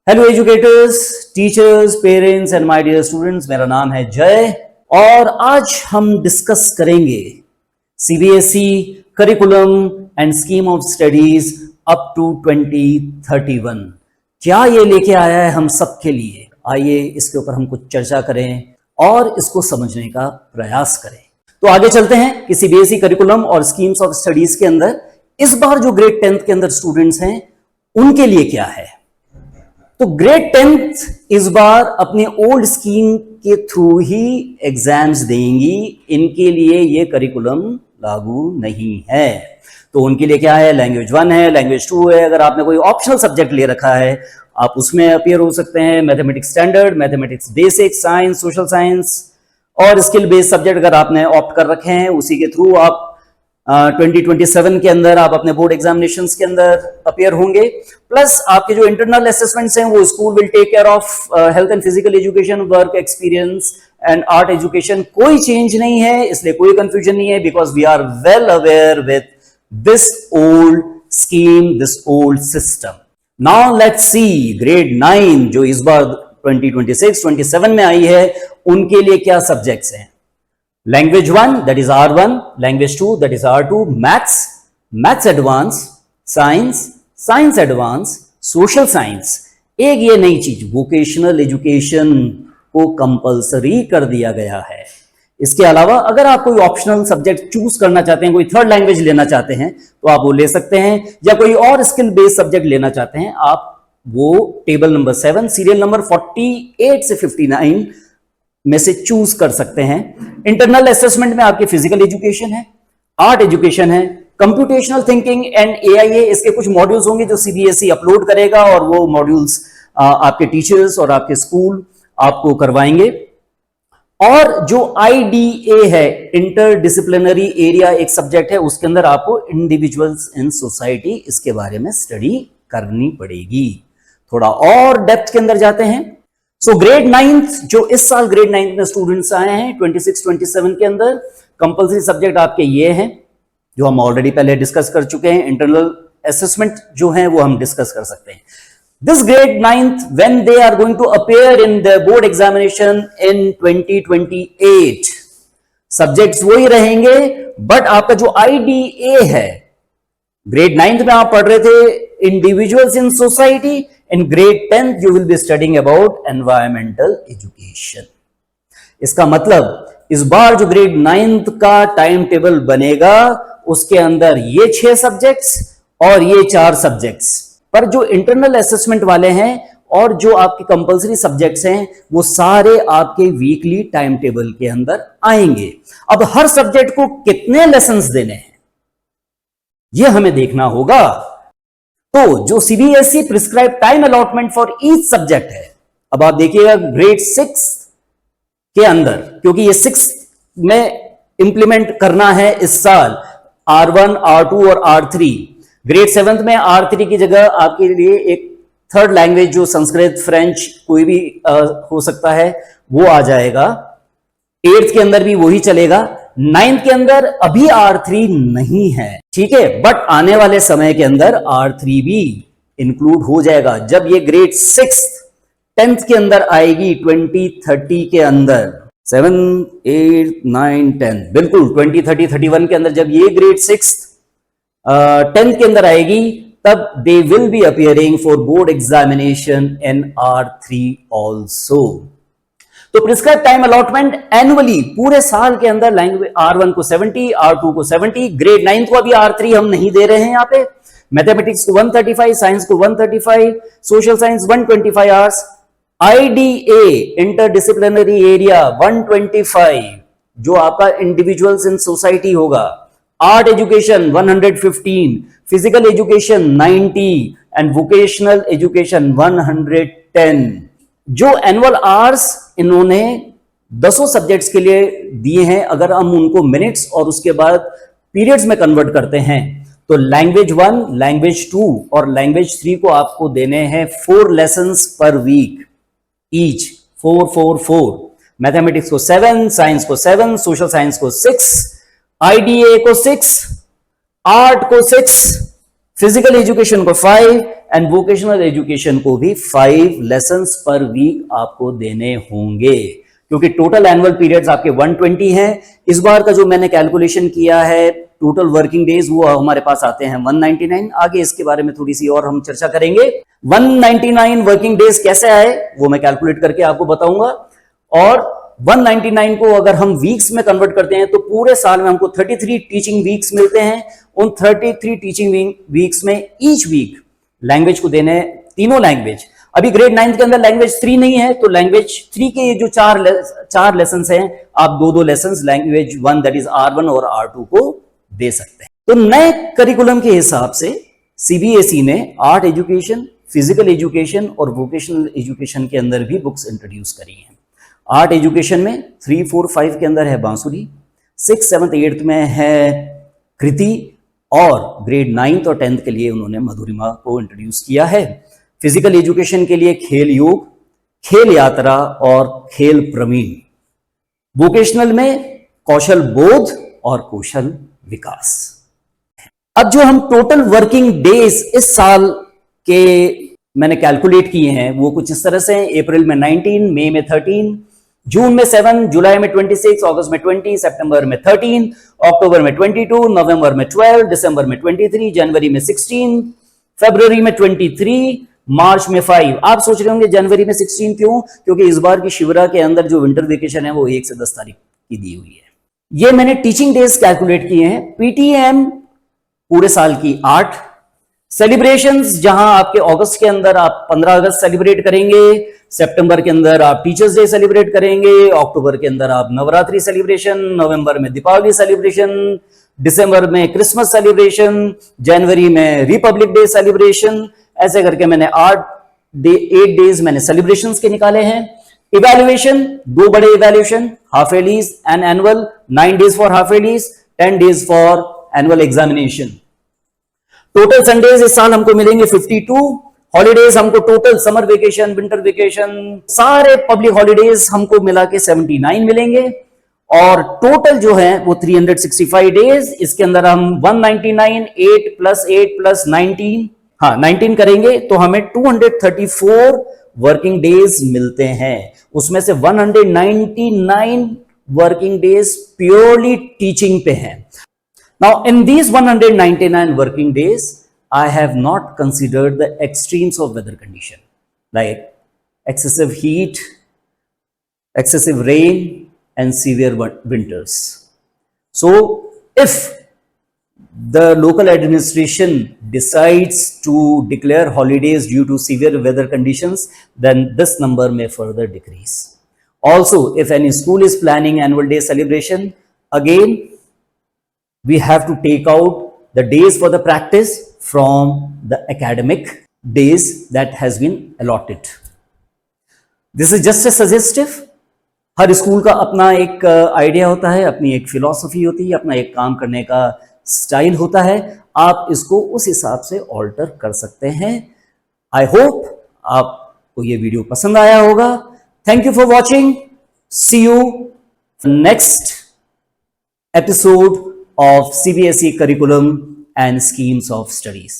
Hello educators, teachers, parents and my dear students, मेरा नाम है जय और आज हम डिस्कस करेंगे CBSE curriculum and scheme of studies up to 2031। क्या ये लेके आया है हम सबके लिए? आइए इसके ऊपर हम कुछ चर्चा करें और इसको समझने का प्रयास करें। तो आगे चलते हैं कि सीबीएसई करिकुलम और स्कीम्स ऑफ स्टडीज के अंदर इस बार जो ग्रेड 10th के अंदर स्टूडेंट्स हैं उनके लिए क्या है। तो ग्रेड 10th इस बार अपने ओल्ड स्कीम के थ्रू ही एग्जाम्स देंगी, इनके लिए ये करिकुलम लागू नहीं है। तो उनके लिए क्या है, लैंग्वेज 1 है, लैंग्वेज 2 है। अगर आपने कोई ऑप्शनल सब्जेक्ट ले रखा है आप उसमें अपीयर हो सकते हैं। Mathematics standard, mathematics basic, science, social science और स्किल बेस्ड सब्जेक्ट अगर आपने ऑप्ट कर रखे हैं उसी के थ्रू आप 2027 के अंदर आप अपने बोर्ड एग्जामिनेशंस के अंदर अपीयर होंगे। प्लस आपके जो इंटरनल असेसमेंट्स हैं वो school will take care of health and physical education, work experience and art education. कोई चेंज नहीं है, इसलिए कोई कंफ्यूजन नहीं है, because we are well aware with this old scheme, this old system. Now let's see grade 9 जो इस बार 2026-27 में आई है उनके लिए क्या सब्जेक्ट्स हैं। Language 1 that is R1, language 2 that is R2, maths advance, science advance, social science. एक ये नई चीज वोकेशनल एजुकेशन को कंपलसरी कर दिया गया है। इसके अलावा अगर आप कोई ऑप्शनल सब्जेक्ट चूज करना चाहते हैं, कोई थर्ड लैंग्वेज लेना चाहते हैं तो आप वो ले सकते हैं, या कोई और स्किल बेस्ड सब्जेक्ट लेना चाहते हैं आप वो टेबल नंबर 7 सीरियल नंबर 48 से 59 में से चूज कर सकते हैं। इंटरनल असेसमेंट में आपकी फिजिकल एजुकेशन है, आर्ट एजुकेशन है, कंप्यूटेशनल थिंकिंग एंड एआईए, इसके कुछ मॉड्यूल्स होंगे जो सीबीएसई अपलोड करेगा और वो मॉड्यूल्स आपके टीचर्स और आपके स्कूल आपको करवाएंगे। और जो आईडीए है, इंटर डिसिप्लिनरी एरिया एक सब्जेक्ट है, उसके अंदर आपको इंडिविजुअल्स इन सोसाइटी इसके बारे में स्टडी करनी पड़ेगी। थोड़ा और डेप्थ के अंदर जाते हैं। सो ग्रेड 9th जो इस साल ग्रेड 9th में स्टूडेंट्स आए हैं 26-27 के अंदर, कंपलसरी सब्जेक्ट आपके ये हैं जो हम ऑलरेडी पहले डिस्कस कर चुके हैं। इंटरनल असेसमेंट जो है वो हम डिस्कस कर सकते हैं। This grade 9th when they are going to appear in the board examination in 2028, subjects वही रहेंगे, बट आपका जो आईडीए है, ग्रेड 9th में आप पढ़ रहे थे individuals in society, in grade 10th you will be studying about environmental education। इसका मतलब इस बार जो ग्रेड 9th का टाइम टेबल बनेगा उसके अंदर ये 6 सब्जेक्ट्स और ये 4 सब्जेक्ट्स, पर जो इंटरनल असेसमेंट वाले हैं और जो आपके कंपलसरी सब्जेक्ट्स हैं वो सारे आपके वीकली टाइम टेबल के अंदर आएंगे। अब हर सब्जेक्ट को कितने लेसन्स देने हैं ये हमें देखना होगा। तो जो CBSE prescribe time allotment for each subject है, अब आप देखिएगा ग्रेड 6 के अंदर, क्योंकि ये 6 में इंप्लीमेंट करना है इस साल, R1, R2 और R3। ग्रेड 7 में R3 की जगह आपके लिए एक थर्ड लैंग्वेज जो संस्कृत, फ्रेंच कोई भी हो सकता है वो आ जाएगा। 8th के अंदर भी वही चलेगा। 9th के अंदर अभी R3 नहीं है, ठीक है, बट आने वाले समय के अंदर R3 भी इंक्लूड हो जाएगा जब ये ग्रेड 6 10th के अंदर आएगी 2030 के अंदर। 7, 8, 9, 10 बिल्कुल 2030, 31 के अंदर जब ये ग्रेड 6 10th के अंदर आएगी तब they will be appearing for board examination in R3 also. तो प्रिस्क्राइब टाइम अलॉटमेंट एनुअली पूरे साल के अंदर लैंग्वेज R1 को 70, R2 को 70, ग्रेड 9 को अभी R3 हम नहीं दे रहे हैं यहाँ पे, मैथमेटिक्स को 135, साइंस को 135, social science 125 hours, IDA inter disciplinary area 125 जो आपका इंडिविजुअल्स इन सोसाइटी होगा, art education 115, physical education 90 and vocational education 110। जो एनुअल आवर्स इन्होंने 10 सब्जेक्ट्स के लिए दिए हैं, अगर हम उनको मिनट्स और उसके बाद पीरियड्स में कन्वर्ट करते हैं तो लैंग्वेज 1, लैंग्वेज 2 और लैंग्वेज 3 को आपको देने हैं 4 लेसन्स पर वीक ईच, 4, 4, 4। मैथमेटिक्स को 7, साइंस को 7, सोशल साइंस को 6, आईडीए को 6, आर्ट को 6 फिजिकल एजुकेशन को 5 एंड वोकेशनल एजुकेशन को भी 5 लेसन्स पर वीक आपको देने होंगे, क्योंकि टोटल एनुअल पीरियड्स आपके 120 हैं। इस बार का जो मैंने कैलकुलेशन किया है टोटल वर्किंग डेज वो हमारे पास आते हैं 199। आगे इसके बारे में थोड़ी सी और हम चर्चा करेंगे। 199 वर्किंग डेज कैसे आए वो मैं कैलकुलेट करके आपको बताऊंगा, और 199 को अगर हम वीक्स में कन्वर्ट करते हैं तो पूरे साल में हमको 33 टीचिंग वीक्स मिलते हैं। उन 33 टीचिंग वीक्स में ईच वीक लैंग्वेज को देने तीनों लैंग्वेज। अभी ग्रेड 9 के अंदर लैंग्वेज 3 नहीं है, तो लैंग्वेज 3 के जो चार लेसन हैं आप दो lesson language 1 that is R1 और R2 को दे सकते हैं। तो नए करिकुलम के हिसाब से सीबीएसई ने आर्ट एजुकेशन, फिजिकल एजुकेशन और वोकेशनल एजुकेशन के अंदर भी बुक्स इंट्रोड्यूस करी हैं। आर्ट एजुकेशन में 3, 4, 5 के अंदर है बांसुरी, 6, 7, 8 में है कृति, और ग्रेड 9 और 10 के लिए उन्होंने मधुरिमा को इंट्रोड्यूस किया है। फिजिकल एजुकेशन के लिए खेल योग, खेल यात्रा और खेल प्रवीण। वोकेशनल में कौशल बोध और कौशल विकास। अब जो हम टोटल वर्किंग डेज इस साल के मैंने कैलकुलेट किए हैं वो कुछ इस तरह से हैं। अप्रैल में 19, मई में 13, जून में 7, जुलाई में 26, अगस्त में 20, सितंबर में 13, अक्टूबर में 22, नवंबर में 12, दिसंबर में 23, जनवरी में 16, फरवरी में 23, मार्च में 5। आप सोच रहे होंगे जनवरी में 16 क्यों? क्योंकि इस बार की शिविरा के अंदर जो विंटर वेकेशन है वो 1 से 10 तारीख की दी हुई है। ये मैंने टीचिंग डेज कैलकुलेट किए हैं। पीटीएम पूरे साल की 8 सेलिब्रेशंस, जहां आपके अगस्त के अंदर आप 15 अगस्त सेलिब्रेट करेंगे, सितंबर के अंदर आप टीचर्स डे सेलिब्रेट करेंगे, अक्टूबर के अंदर आप नवरात्रि सेलिब्रेशन, नवंबर में दीपावली सेलिब्रेशन, दिसंबर में क्रिसमस सेलिब्रेशन, जनवरी में रिपब्लिक डे सेलिब्रेशन। ऐसे करके मैंने 8 डेज मैंने सेलिब्रेशंस के निकाले हैं। इवैल्यूएशन, 2 बड़े evaluation, half yearly and annual, 9 days for half yearly, 10 days for annual examination. Total Sundays इस साल हमको मिलेंगे 52। हॉलीडेज हमको total summer vacation, winter vacation, सारे पब्लिक हॉलीडेज हमको मिला के 79 मिलेंगे, और टोटल जो है वो 365 डेज। इसके अंदर हम 199 8 + 8 + 19, हाँ 19 करेंगे तो हमें 234 वर्किंग डेज मिलते हैं। उसमें से 199 वर्किंग डेज प्योरली टीचिंग पे हैं। Now, in these 199 working days, I have not considered the extremes of weather condition, like excessive heat, excessive rain, and severe winters. So, if the local administration decides to declare holidays due to severe weather conditions, then this number may further decrease. Also, if any school is planning annual day celebration, again, we have to take out the days for the practice from the academic days that has been allotted. This is just a suggestive. Her school का अपना एक idea होता है, अपनी एक philosophy होती है, अपना एक काम करने का स्टाइल होता है। आप इसको उस हिसाब से ऑल्टर कर सकते हैं। आई होप आपको ये वीडियो पसंद आया होगा। Thank you for watching. See you next episode of CBSE curriculum and schemes of studies.